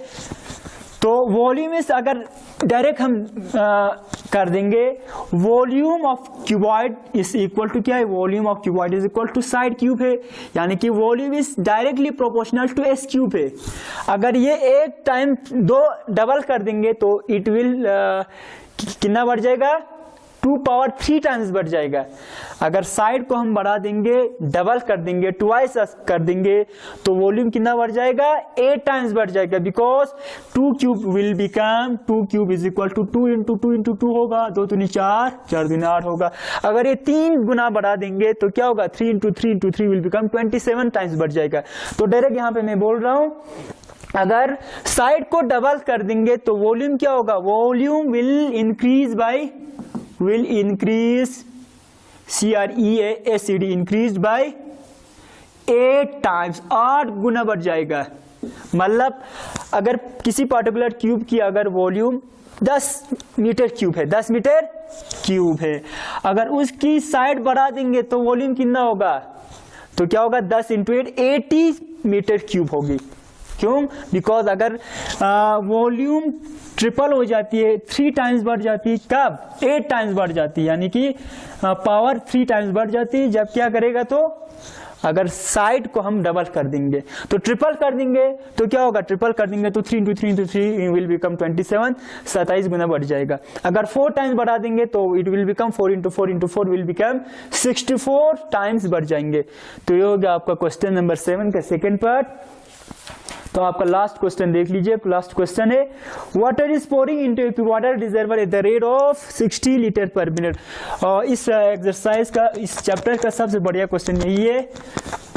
तो वॉल्यूम इस अगर डायरेक्ट हम कर देंगे, volume of cuboid is equal to क्या है? Volume of cuboid is equal to side cube है, यानी कि volume is directly proportional to s cube है। अगर ये 1 टाइम 2 डबल कर देंगे तो इट विल कितना बढ़ जाएगा? 2 power 3 टाइम्स बढ़ जाएगा। अगर साइड को हम बढ़ा देंगे, डबल कर देंगे, ट्वाइस कर देंगे, तो वॉल्यूम कितना बढ़ जाएगा? 8 टाइम्स बढ़ जाएगा, because 2 cube will become 2 cube is equal to 2 into 2 into 2 होगा, 2 दूनी 4, 4 दूनी 8 होगा। अगर ये 3 गुना बढ़ा देंगे तो क्या होगा? 3 into 3 into 3 will become 27 times बढ़ जाएगा। तो डायरेक्ट यहाँ पे मैं बोल रहा हूं, अगर साइड को डबल कर देंगे तो वॉल्यूम क्या होगा? Volume will increase by will increase CREACD increased by 8 times, 8 गुना बढ़ जाएगा। मतलब अगर किसी पार्टिकुलर क्यूब की अगर वॉल्यूम 10 मीटर क्यूब है, 10 मीटर क्यूब है, अगर उसकी साइड बढ़ा देंगे तो वॉल्यूम कितना होगा? तो क्या होगा? 10 into 8 80 मीटर क्यूब होगी। क्यों? बिकॉज अगर वॉल्यूम ट्रिपल हो जाती है, 3 टाइम्स बढ़ जाती है, कब? 8 टाइम्स बढ़ जाती है, यानी कि पावर 3 टाइम्स बढ़ जाती है। जब क्या करेगा? तो अगर साइड को हम डबल कर देंगे तो ट्रिपल कर देंगे तो क्या होगा? ट्रिपल कर देंगे तो 3 into 3 into 3 विल बिकम 27, 27 गुना बढ़ जाएगा। अगर 4 टाइम्स बढ़ा देंगे तो it will become 4 into 4 into 4 will become 64 times बढ़ जाएंगे। तो ये हो गया आपका क्वेश्चन नंबर 7 का सेकेंड पार्ट। तो आपका लास्ट क्वेश्चन देख लीजिए। लास्ट क्वेश्चन है, water is pouring into A water reservoir at the rate of 60 litre पर मिनट। और इस एक्सरसाइज का, इस चैप्टर का सबसे बढ़िया क्वेश्चन यही है,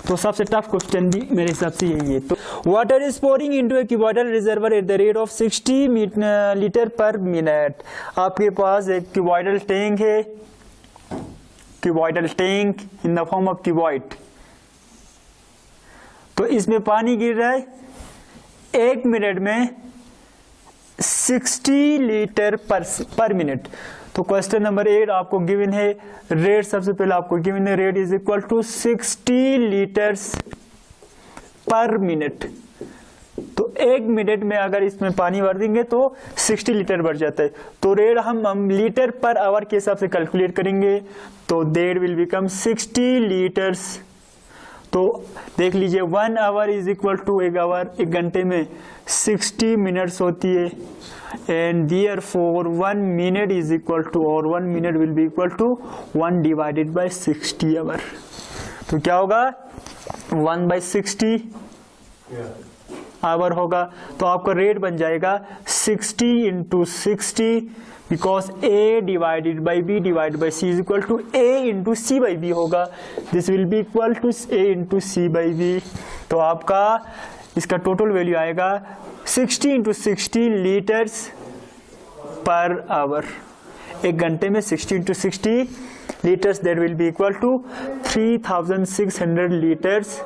तो सबसे टफ क्वेश्चन भी मेरे हिसाब से यही है। तो water is pouring into A cuboidal reservoir at the rate of 60 litre पर मिनट। आपके पास एक क्यूबॉइडल टैंक है, cuboidal tank in the form of cuboid. तो इसमें पानी गिर रहा है 1 मिनट में 60 लीटर पर मिनट। तो क्वेश्चन नंबर 8 आपको गिवन है रेट, सबसे पहले आपको गिवन है rate is equal to 60 litres per minute. तो 1 मिनट में अगर इसमें पानी भर देंगे तो 60 लीटर भर जाता है। तो रेट हम लीटर पर आवर के हिसाब से कैलकुलेट करेंगे, तो देट विल बिकम 60 लीटर्स। तो देख लीजिए 1 hour is equal to 1 hour, 1 घंटे में 60 मिनट्स होती है, and therefore 1 minute is equal to, और 1 minute will be equal to 1 divided by 60 hour. तो क्या होगा 1 बाय 60 आवर होगा। तो आपका रेट बन जाएगा 60 into 60, because A divided by B divided by C is equal to A into C by B होगा। This will be equal to A into C by B। तो आपका इसका टोटल वैल्यू आएगा 60 इंटू 60 लीटर्स पर आवर। 1 घंटे में 60 into 60 litres, that will be equal to 3600 litres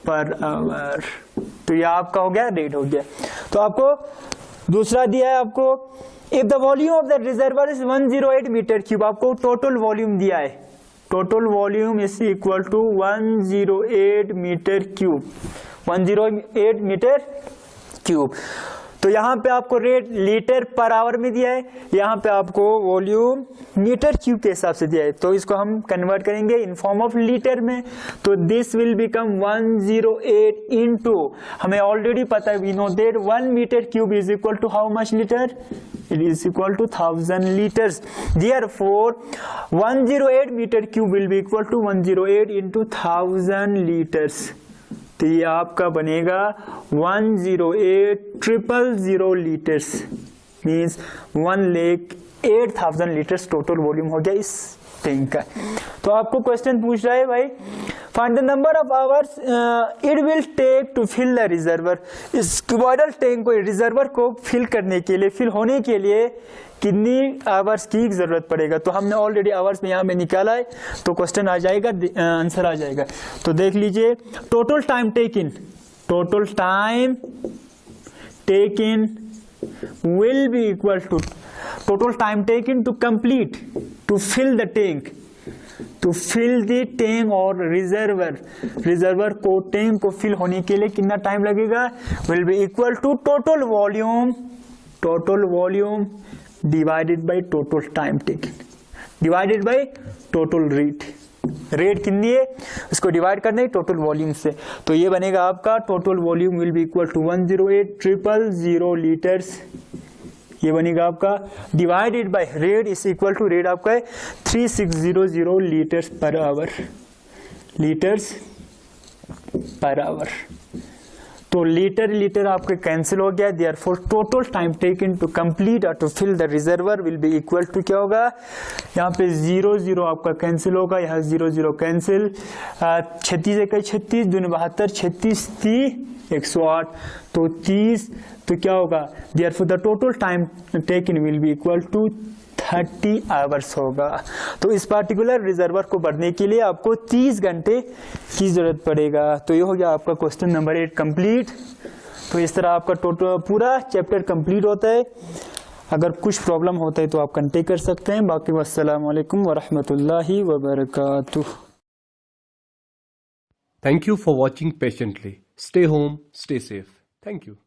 per hour. तो ये आपका हो गया, रेट हो गया। तो आपको दूसरा दिया है आपको, if the volume of the reservoir is 108 metre cube. आपको टोटल वॉल्यूम दिया है, total volume is equal to 108 metre cube, 108 metre cube. तो यहाँ पे आपको रेट लीटर पर आवर में दिया है, यहाँ पे आपको वॉल्यूम मीटर क्यूब के हिसाब से दिया है। तो इसको हम कन्वर्ट करेंगे इन फॉर्म ऑफ लीटर में। तो दिस विल बिकम 108 इनटू, हमें ऑलरेडी पता है, we know that 1 metre cube is equal to how much litre, it is equal to 1000 litres. Therefore 108 metre cube will be equal to 108 into 1000 litres. तो ये आपका बनेगा 108,000 litres, means 1,08,000 litres total volume हो गया इस tank का। तो आपको क्वेश्चन पूछ रहा है भाई, find the number of hours it will take to fill the reservoir. इस क्यूबॉइडल टैंक को, रिजर्वर को फिल करने के लिए, फिल होने के लिए कितनी आवर्स की जरूरत पड़ेगा। तो हमने ऑलरेडी आवर्स में यहाँ में निकाला है, तो क्वेश्चन आ जाएगा, आंसर आ जाएगा। तो देख लीजिए total time taken, total time taken will be equal to total time taken to complete, to fill the tank, to fill the tank और रिजर्वर, रिजर्वर को, टैंक को फिल होने के लिए कितना टाइम लगेगा, will be equal to total volume, total volume divided by total time taken, divided by total rate. Rate कितनी है उसको डिवाइड करना है टोटल वॉल्यूम से। तो ये बनेगा आपका total volume will be equal to 108,000 litres, ये बनेगा आपका, divided by rate is equal to, rate आपका है 3600 litres per hour, litres per hour. तो लीटर लीटर आपके कैंसिल हो गया, therefore total time taken to complete or to fill the reservoir will be equal to, क्या होगा, यहाँ पे 0 0 आपका कैंसिल होगा, यहाँ 0 0 कैंसिल, 36 1 36, 2 72, 36 30 108, तो 30, तो क्या होगा, therefore the total time taken will be equal to 30 hours होगा। तो इस पार्टिकुलर रिजर्वर को भरने के लिए आपको 30 घंटे की जरूरत पड़ेगा। तो ये हो गया आपका क्वेश्चन नंबर 8 कंप्लीट। तो इस तरह आपका टोटल पूरा चैप्टर कंप्लीट होता है। अगर कुछ प्रॉब्लम होता है तो आप कांटेक्ट कर सकते हैं। बाकी वस्सलाम वालेकुम वरहमतुल्लाहि वबरकातुह। Thank you for watching patiently. Stay home, stay safe. Thank you.